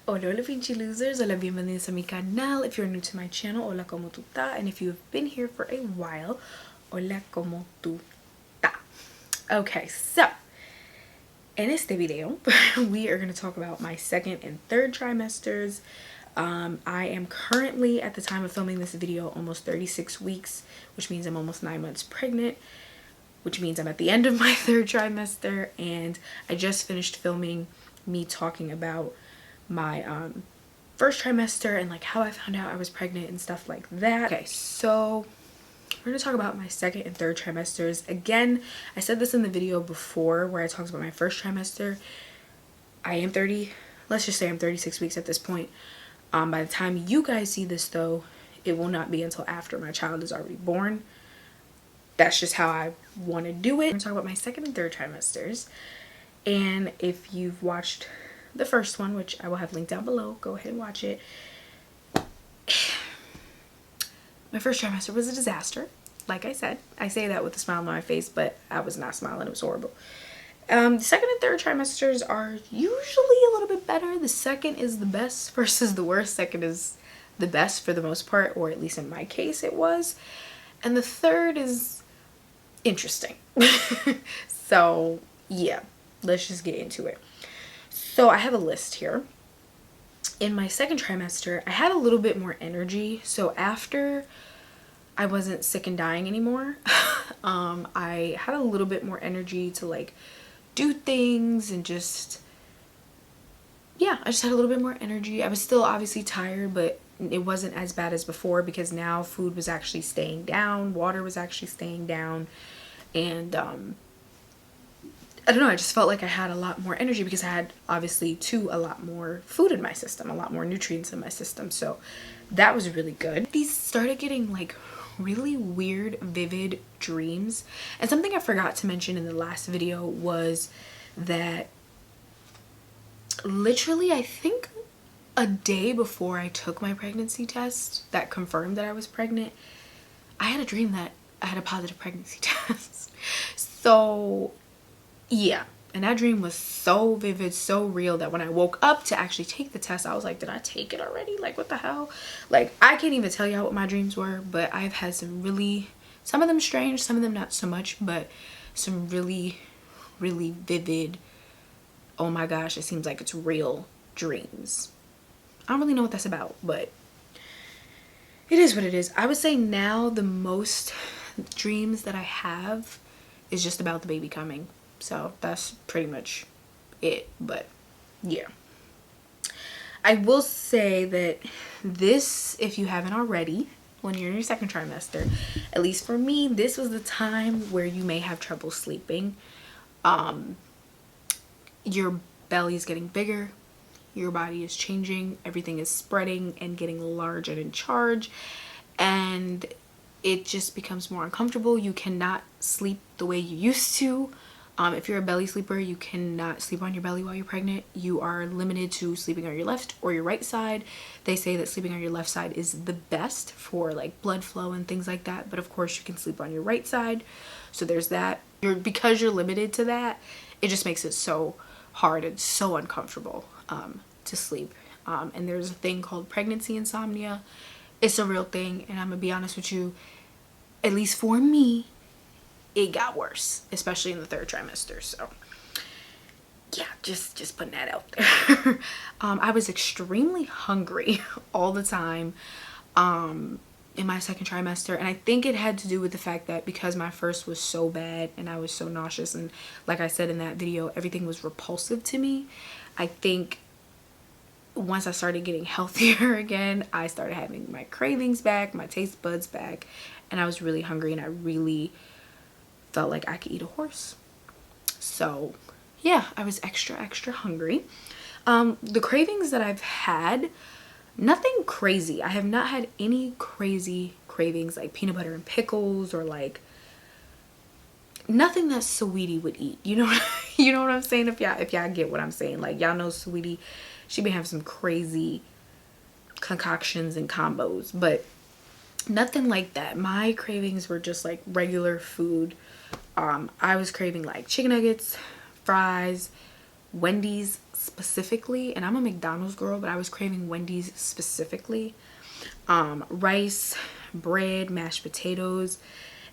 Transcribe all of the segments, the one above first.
Hola, hola, Vinci losers. Hola, bienvenidos a mi canal. If you're new to my channel, hola, como tu ta? And if you've been here for a while, hola, como tu ta? Okay, so in este video, we are going to talk about my second and third trimesters. I am currently, at the time of filming this video, almost 36 weeks, which means I'm almost 9 months pregnant, which means I'm at the end of my third trimester, and I just finished filming me talking about my first trimester and like how I found out I was pregnant and stuff like that. Okay, so we're gonna talk about my second and third trimesters. Again, I said this in the video before where I talked about my first trimester. I am 30, let's just say I'm 36 weeks at this point. By the time you guys see this though, it will not be until after my child is already born. That's just how I want to do it. I'm gonna talk about my second and third trimesters. And if you've watched the first one, which I will have linked down below, go ahead and watch it. My first trimester was a disaster. Like I said, I say that with a smile on my face, but I was not smiling. It was horrible. The second and third trimesters are usually a little bit better. The second is the best versus the worst. Second is the best for the most part, or at least in my case it was. And the third is interesting. So yeah, let's just get into it. So I have a list here. In my second trimester, I had a little bit more energy. So after I wasn't sick and dying anymore, I had a little bit more energy to like do things and just, yeah, I just had a little bit more energy. I was still obviously tired, but it wasn't as bad as before because now food was actually staying down, water was actually staying down, and I don't know, I just felt like I had a lot more energy because I had obviously a lot more food in my system, a lot more nutrients in my system. So that was really good. These started getting like really weird, vivid dreams. And something I forgot to mention in the last video was that literally, I think a day before I took my pregnancy test that confirmed that I was pregnant, I had a dream that I had a positive pregnancy test. So yeah, and that dream was so vivid, so real that when I woke up to actually take the test, I was like, did I take it already? Like, what the hell? Like, I can't even tell y'all what my dreams were, but I've had some of them strange, some of them not so much, but some really, really vivid, oh my gosh, it seems like it's real dreams. I don't really know what that's about, but it is what it is. I would say now the most dreams that I have is just about the baby coming. So that's pretty much it. But yeah, I will say that this, if you haven't already, when you're in your second trimester, at least for me, this was the time where you may have trouble sleeping. Your belly is getting bigger, your body is changing, everything is spreading and getting large and in charge, and it just becomes more uncomfortable. You cannot sleep the way you used to. If you're a belly sleeper, you cannot sleep on your belly while you're pregnant. You are limited to sleeping on your left or your right side. They say that sleeping on your left side is the best for like blood flow and things like that, but of course you can sleep on your right side. So there's that. Because you're limited to that, it just makes it so hard and so uncomfortable to sleep. And there's a thing called pregnancy insomnia. It's a real thing, and I'm gonna be honest with you, at least for me, it got worse, especially in the third trimester. So yeah, just putting that out there. I was extremely hungry all the time in my second trimester, and I think it had to do with the fact that because my first was so bad and I was so nauseous, and like I said in that video, everything was repulsive to me. I think once I started getting healthier again, I started having my cravings back, my taste buds back, and I was really hungry, and I really felt like I could eat a horse. So yeah, I was extra hungry. The cravings that I've had, nothing crazy. I have not had any crazy cravings like peanut butter and pickles, or like nothing that Sweetie would eat. You know you know what I'm saying? If y'all get what I'm saying. Like, y'all know Sweetie, she been having some crazy concoctions and combos, but nothing like that. My cravings were just like regular food. I was craving like chicken nuggets, fries, Wendy's specifically, and I'm a McDonald's girl, but I was craving Wendy's specifically. Rice, bread, mashed potatoes.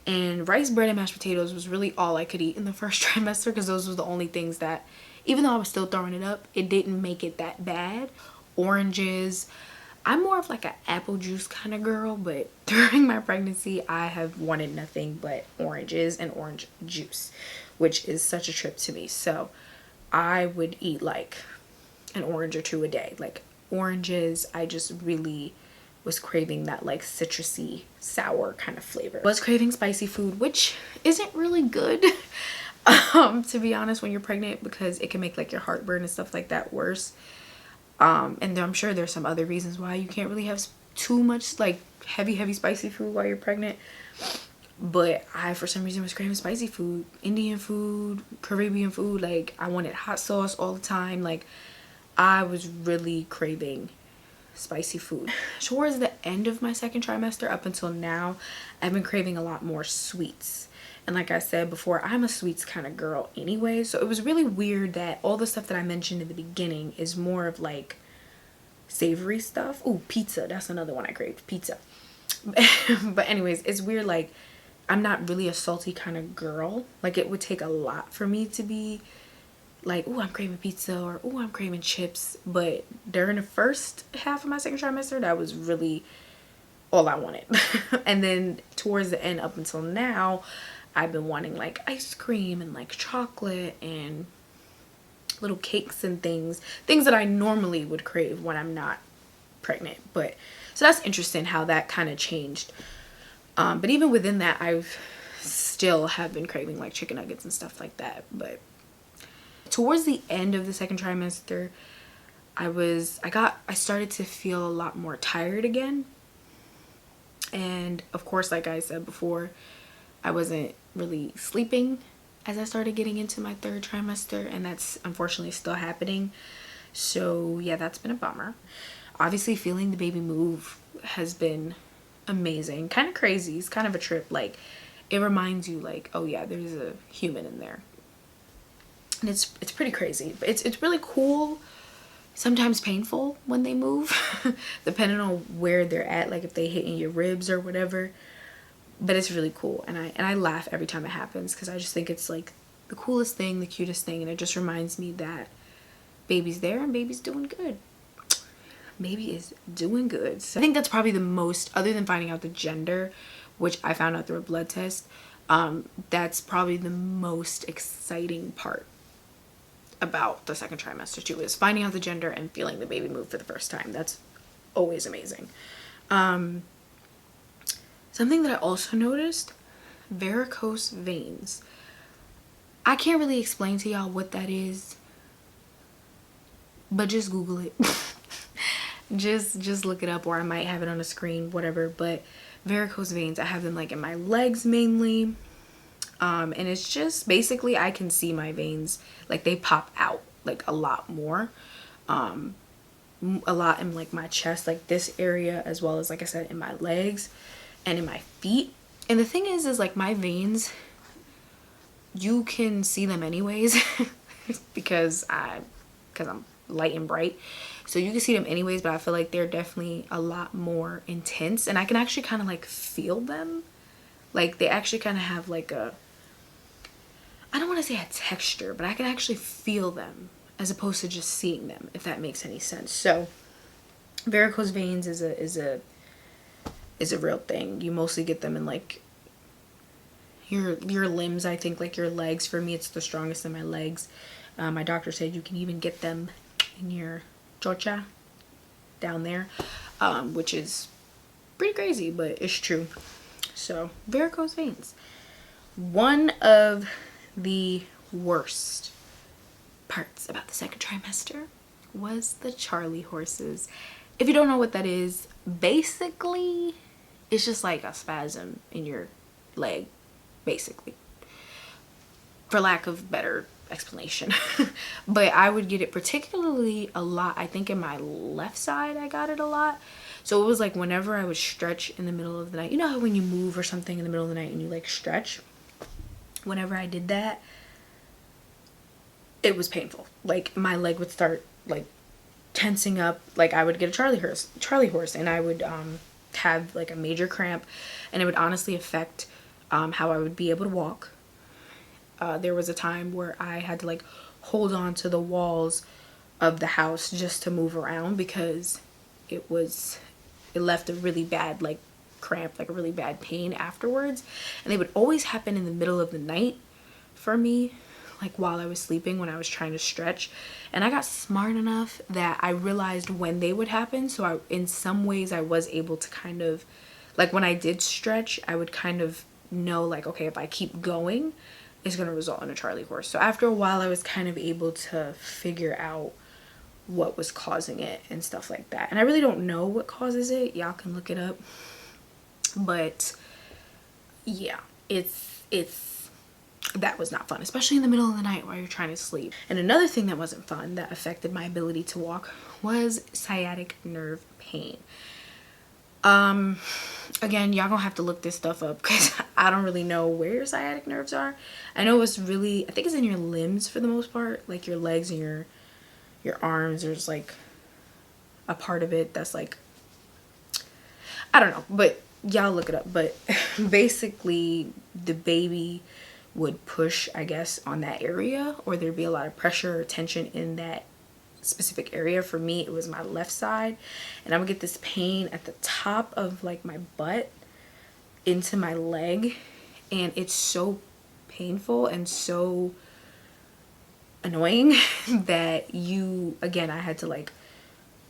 And rice, bread, and mashed potatoes was really all I could eat in the first trimester, because those were the only things that, even though I was still throwing it up, it didn't make it that bad. Oranges. I'm more of like an apple juice kind of girl, but during my pregnancy, I have wanted nothing but oranges and orange juice, which is such a trip to me. So I would eat like an orange or two a day. Like oranges, I just really was craving that like citrusy, sour kind of flavor. Was craving spicy food, which isn't really good, to be honest, when you're pregnant, because it can make like your heartburn and stuff like that worse. And I'm sure there's some other reasons why you can't really have too much like heavy spicy food while you're pregnant. But I, for some reason, was craving spicy food, Indian food, Caribbean food. Like I wanted hot sauce all the time. Like I was really craving spicy food. Towards the end of my second trimester up until now, I've been craving a lot more sweets. And like I said before, I'm a sweets kind of girl anyway. So it was really weird that all the stuff that I mentioned in the beginning is more of like savory stuff. Ooh, pizza. That's another one I craved. Pizza. But anyways, it's weird. Like I'm not really a salty kind of girl. Like it would take a lot for me to be like, oh, I'm craving pizza, or oh, I'm craving chips. But during the first half of my second trimester, that was really all I wanted. And then towards the end up until now, I've been wanting like ice cream and like chocolate and little cakes and things that I normally would crave when I'm not pregnant. But so that's interesting how that kind of changed. But even within that, I've still have been craving like chicken nuggets and stuff like that. But towards the end of the second trimester, I started to feel a lot more tired again. And of course, like I said before, I wasn't really sleeping as I started getting into my third trimester, and that's unfortunately still happening. So yeah, that's been a bummer. Obviously, feeling the baby move has been amazing. Kind of crazy. It's kind of a trip. Like it reminds you like, oh yeah, there's a human in there. And it's pretty crazy. But it's really cool. Sometimes painful when they move, depending on where they're at, like if they hit in your ribs or whatever. But it's really cool, and I laugh every time it happens, because I just think it's like the coolest thing, the cutest thing, and it just reminds me that baby's there and baby's doing good. Baby is doing good. So I think that's probably the most, other than finding out the gender, which I found out through a blood test, that's probably the most exciting part about the second trimester too, is finding out the gender and feeling the baby move for the first time. That's always amazing. Something that I also noticed, varicose veins. I can't really explain to y'all what that is, but just Google it. just look it up, or I might have it on a screen, whatever. But varicose veins, I have them like in my legs mainly. And it's just basically I can see my veins, like they pop out like a lot more. A lot in like my chest, like this area, as well as like I said in my legs and in my feet. And the thing is like my veins, you can see them anyways because I'm light and bright, so you can see them anyways, but I feel like they're definitely a lot more intense, and I can actually kind of like feel them. Like they actually kind of have like a, I don't want to say a texture, but I can actually feel them as opposed to just seeing them, if that makes any sense. So varicose veins is a real thing. You mostly get them in like your limbs, I think, like your legs. For me, it's the strongest in my legs. My doctor said you can even get them in your chocha down there, which is pretty crazy, but it's true. So varicose veins. One of the worst parts about the second trimester was the Charlie horses. If you don't know what that is, basically it's just like a spasm in your leg, basically, for lack of better explanation. But I would get it particularly a lot, I think in my left side I got it a lot. So it was like whenever I would stretch in the middle of the night, you know how when you move or something in the middle of the night and you like stretch, whenever I did that, it was painful. Like my leg would start like tensing up. Like I would get a Charlie horse, and I would have like a major cramp, and it would honestly affect how I would be able to walk. There was a time where I had to like hold on to the walls of the house just to move around because it left a really bad like cramp, like a really bad pain afterwards. And they would always happen in the middle of the night for me, like while I was sleeping when I was trying to stretch. And I got smart enough that I realized when they would happen. So in some ways I was able to kind of, like when I did stretch, I would kind of know like, okay, if I keep going, it's going to result in a Charlie horse. So after a while I was kind of able to figure out what was causing it and stuff like that. And I really don't know what causes it. Y'all can look it up. But yeah, it's that was not fun, especially in the middle of the night while you're trying to sleep. And another thing that wasn't fun that affected my ability to walk was sciatic nerve pain. Again, y'all gonna have to look this stuff up because I don't really know where your sciatic nerves are. I know it's really, I think it's in your limbs for the most part, like your legs and your arms. There's like a part of it that's like, I don't know, but y'all look it up. But basically the baby would push, I guess, on that area, or there'd be a lot of pressure or tension in that specific area. For me, it was my left side, and I would get this pain at the top of like my butt into my leg, and it's so painful and so annoying that I had to like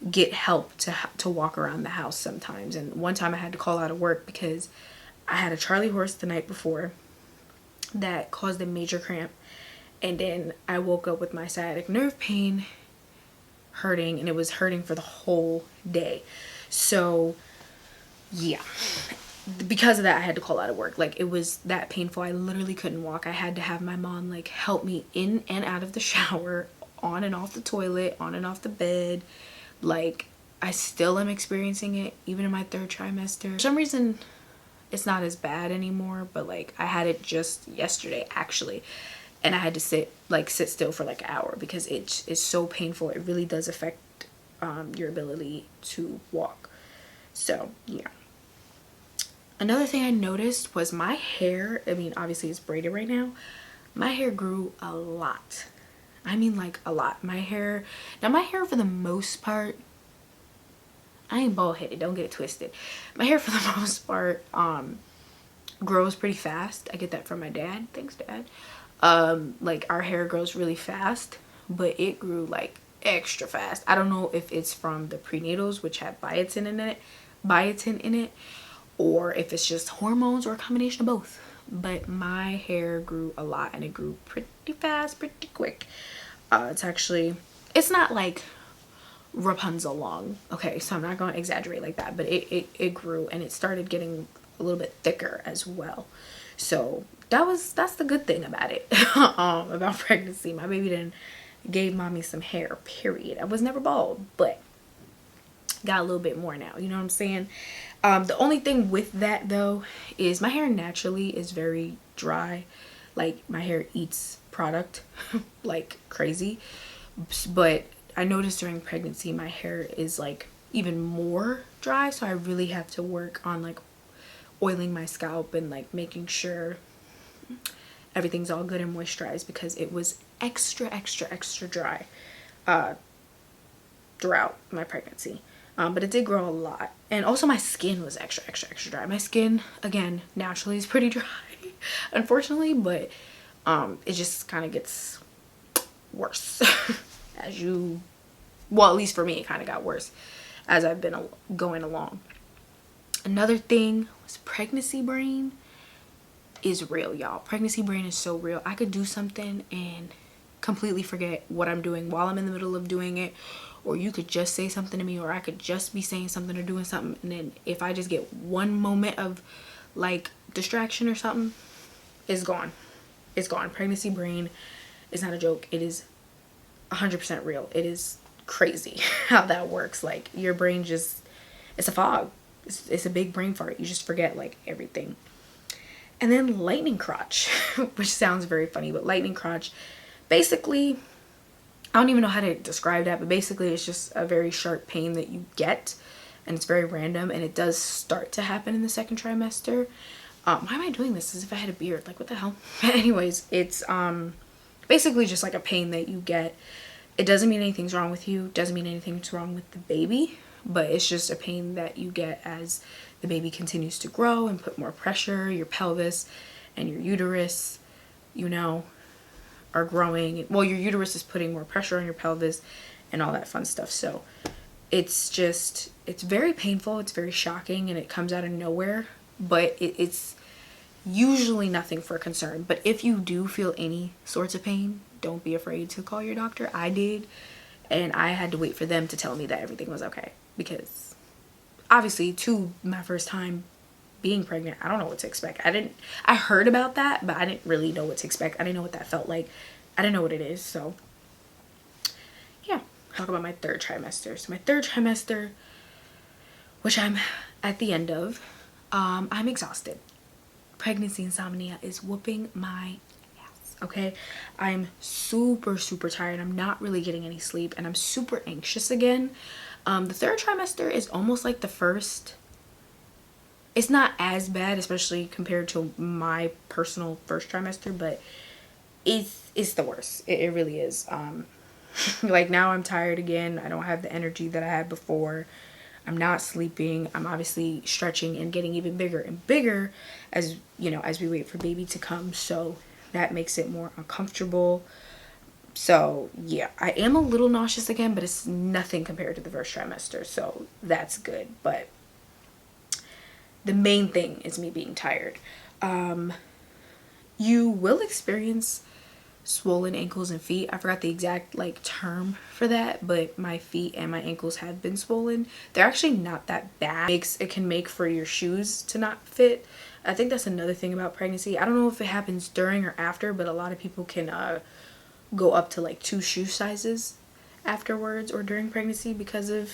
get help to walk around the house sometimes. And one time I had to call out of work because I had a Charlie horse the night before that caused a major cramp, and then I woke up with my sciatic nerve pain hurting, and it was hurting for the whole day. So yeah, because of that I had to call out of work. Like it was that painful. I literally couldn't walk. I had to have my mom like help me in and out of the shower, on and off the toilet, on and off the bed. Like I still am experiencing it even in my 3rd trimester. For some reason it's not as bad anymore, but like I had it just yesterday actually, and I had to sit still for like an hour because it's so painful. It really does affect your ability to walk. So yeah. Another thing I noticed was my hair. I mean, obviously it's braided right now. My hair grew a lot. I mean like a lot. My hair for the most part, I ain't bald headed, don't get it twisted. My hair for the most part grows pretty fast. I get that from my dad. Thanks, Dad. Like our hair grows really fast, but it grew like extra fast. I don't know if it's from the prenatals, which have biotin in it, or if it's just hormones or a combination of both. But my hair grew a lot, and it grew pretty fast, pretty quick. It's not like Rapunzel long, okay, so I'm not going to exaggerate like that, but it grew, and it started getting a little bit thicker as well. So that's the good thing about it. About pregnancy. My baby then gave mommy some hair, period. I was never bald, but got a little bit more now, you know what I'm saying? The only thing with that though is my hair naturally is very dry. Like my hair eats product like crazy. But I noticed during pregnancy my hair is like even more dry, so I really have to work on like oiling my scalp and like making sure everything's all good and moisturized, because it was extra dry throughout my pregnancy. But it did grow a lot, and also my skin was extra dry. My skin, again, naturally is pretty dry unfortunately, but it just kind of gets worse at least for me it kind of got worse as I've been going along. Another thing was pregnancy brain is real, y'all. Pregnancy brain is so real. I could do something and completely forget what I'm doing while I'm in the middle of doing it, or you could just say something to me, or I could just be saying something or doing something, and then if I just get one moment of like distraction or something, it's gone. It's gone. Pregnancy brain is not a joke. It is 100% real. It is crazy how that works. Like your brain just, it's a fog. It's a big brain fart. You just forget like everything. And then lightning crotch, which sounds very funny, but lightning crotch, basically I don't even know how to describe that, but basically it's just a very sharp pain that you get, and it's very random, and it does start to happen in the second trimester. Why am I doing this as if I had a beard? Like, what the hell? Anyways, it's basically just like a pain that you get. It doesn't mean anything's wrong with you, doesn't mean anything's wrong with the baby, but it's just a pain that you get as the baby continues to grow and put more pressure. Your pelvis and your uterus, you know, are growing. Well, your uterus is putting more pressure on your pelvis and all that fun stuff. So it's just, it's very painful, it's very shocking, and it comes out of nowhere, but it's usually nothing for concern. But if you do feel any sorts of pain, don't be afraid to call your doctor. I did, and I had to wait for them to tell me that everything was okay, because obviously, my first time being pregnant, I don't know what to expect. I heard about that, but I didn't really know what to expect. I didn't know what that felt like. I didn't know what it is. So yeah, talk about my third trimester. So my third trimester, which I'm at the end of, I'm exhausted. Pregnancy insomnia is whooping my ass. Okay, I'm super tired. I'm not really getting any sleep, and I'm super anxious again. The third trimester is almost like the first. It's not as bad, especially compared to my personal first trimester, but it's the worst. It really is. Like, now I'm tired again. I don't have the energy that I had before. I'm not sleeping. I'm obviously stretching and getting even bigger and bigger as, you know, as we wait for baby to come. So that makes it more uncomfortable. So yeah, I am a little nauseous again, but it's nothing compared to the first trimester. So that's good. But the main thing is me being tired. You will experience swollen ankles and feet. I forgot the exact like term for that, but my feet and my ankles have been swollen. They're actually not that bad. It can make for your shoes to not fit. I think that's another thing about pregnancy. I don't know if it happens during or after, but a lot of people can go up to like 2 shoe sizes afterwards or during pregnancy because of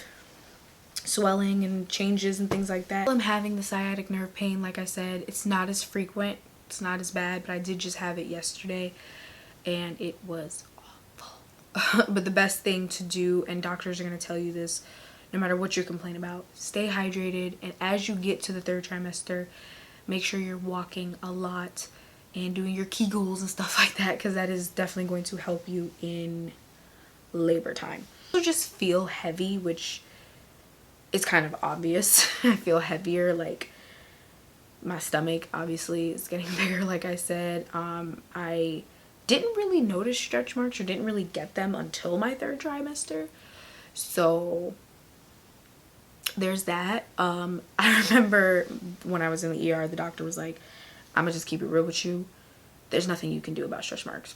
swelling and changes and things like that. I'm having the sciatic nerve pain. Like I said, it's not as frequent, it's not as bad, but I did just have it yesterday and it was awful. But the best thing to do, and doctors are going to tell you this no matter what you're complaining about, stay hydrated. And as you get to the third trimester, make sure you're walking a lot and doing your Kegels and stuff like that, because that is definitely going to help you in labor time. You just feel heavy, which is kind of obvious. I feel heavier, like my stomach obviously is getting bigger, like I said. I didn't really notice stretch marks or didn't really get them until my third trimester. So there's that. I remember when I was in the ER, the doctor was like, I'm gonna just keep it real with you. There's nothing you can do about stretch marks.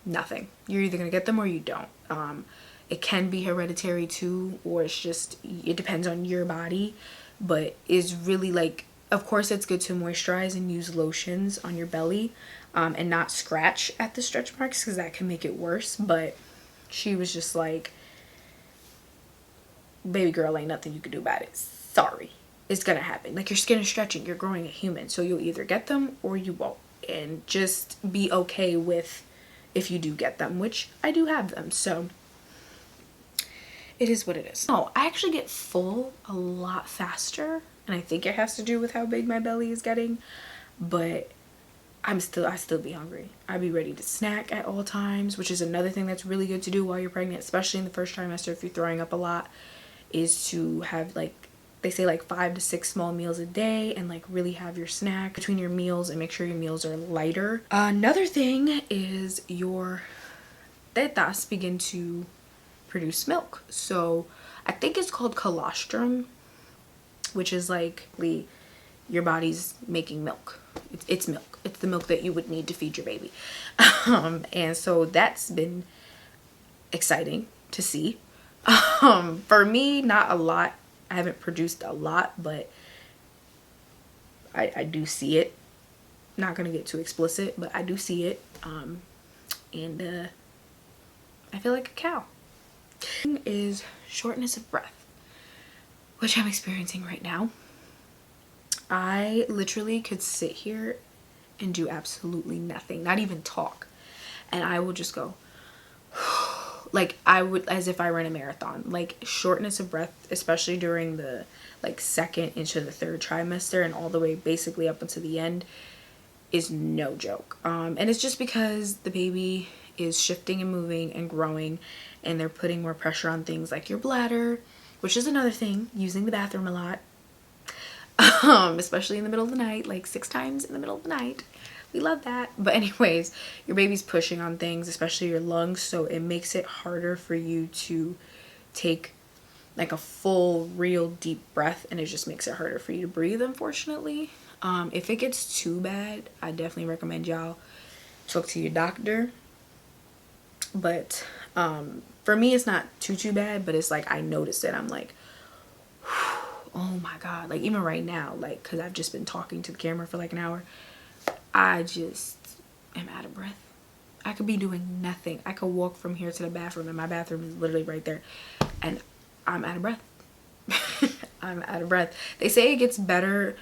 Nothing. You're either gonna get them or you don't. It can be hereditary too, or it's just, it depends on your body, but it's really like, of course it's good to moisturize and use lotions on your belly, and not scratch at the stretch marks, because that can make it worse. But she was just like, baby girl, ain't nothing you can do about it. Sorry. It's gonna happen. Like, your skin is stretching, you're growing a human, so you'll either get them or you won't. And just be okay with if you do get them, which I do have them, so it is what it is. Oh, I actually get full a lot faster, and I think it has to do with how big my belly is getting, but I still be hungry. I be ready to snack at all times, which is another thing that's really good to do while you're pregnant, especially in the first trimester if you're throwing up a lot, is to have, like, they say like 5 to 6 small meals a day, and like really have your snack between your meals and make sure your meals are lighter. Another thing is your tetas begin to produce milk. So I think it's called colostrum, which is like your body's making milk. It's milk. It's the milk that you would need to feed your baby. And so that's been exciting to see. For me, not a lot. I haven't produced a lot, but I do see it. Not gonna get too explicit, but I do see it. And I feel like a cow. Is shortness of breath, which I'm experiencing right now. I literally could sit here and do absolutely nothing, not even talk, and I will just go like I would, as if I ran a marathon. Like shortness of breath, especially during the like second into the third trimester and all the way basically up until the end, is no joke. And it's just because the baby is shifting and moving and growing, and they're putting more pressure on things like your bladder, which is another thing, using the bathroom a lot. Especially in the middle of the night, like 6 times in the middle of the night. We love that. But anyways, your baby's pushing on things, especially your lungs, so it makes it harder for you to take like a full, real deep breath, and it just makes it harder for you to breathe, unfortunately. If it gets too bad, I definitely recommend y'all talk to your doctor. But for me, it's not too bad, but it's like I noticed it. I'm like, oh my god, like even right now, like because I've just been talking to the camera for like an hour, I just am out of breath. I could be doing nothing. I could walk from here to the bathroom, and my bathroom is literally right there, and I'm out of breath. I'm out of breath. They say it gets better,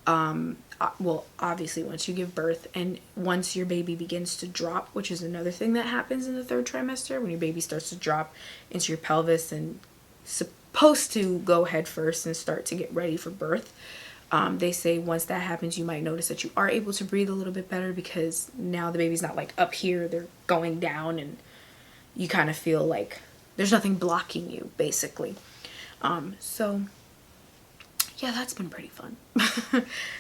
well, obviously once you give birth and once your baby begins to drop, which is another thing that happens in the third trimester, when your baby starts to drop into your pelvis and supposed to go head first and start to get ready for birth. They say once that happens, you might notice that you are able to breathe a little bit better, because now the baby's not like up here, they're going down, and you kind of feel like there's nothing blocking you, basically. So yeah, that's been pretty fun.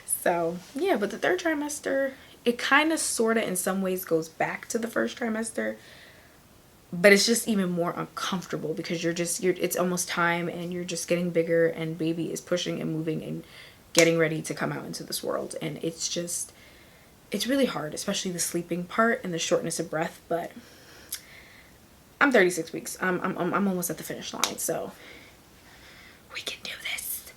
So yeah, but the third trimester, it kind of sort of in some ways goes back to the first trimester, but it's just even more uncomfortable because you're it's almost time, and you're just getting bigger, and baby is pushing and moving and getting ready to come out into this world, and it's really hard, especially the sleeping part and the shortness of breath. But I'm 36 weeks. I'm almost at the finish line, so we can do this.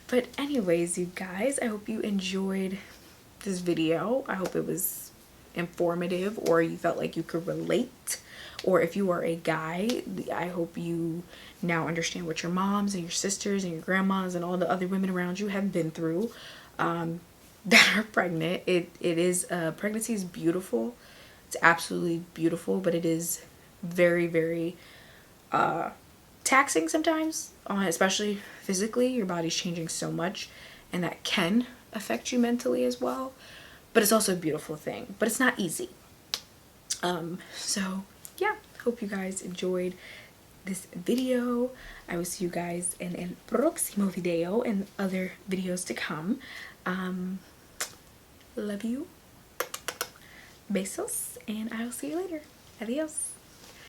But anyways, you guys, I hope you enjoyed this video. I hope it was informative, or you felt like you could relate. Or if you are a guy, I hope you now understand what your moms and your sisters and your grandmas and all the other women around you have been through, that are pregnant. Pregnancy is beautiful. It's absolutely beautiful, but it is very, very taxing sometimes, especially physically. Your body's changing so much, and that can affect you mentally as well. But it's also a beautiful thing, but it's not easy. So yeah, hope you guys enjoyed this video. I will see you guys in el próximo video and other videos to come. Love you. Besos, and I will see you later. Adios.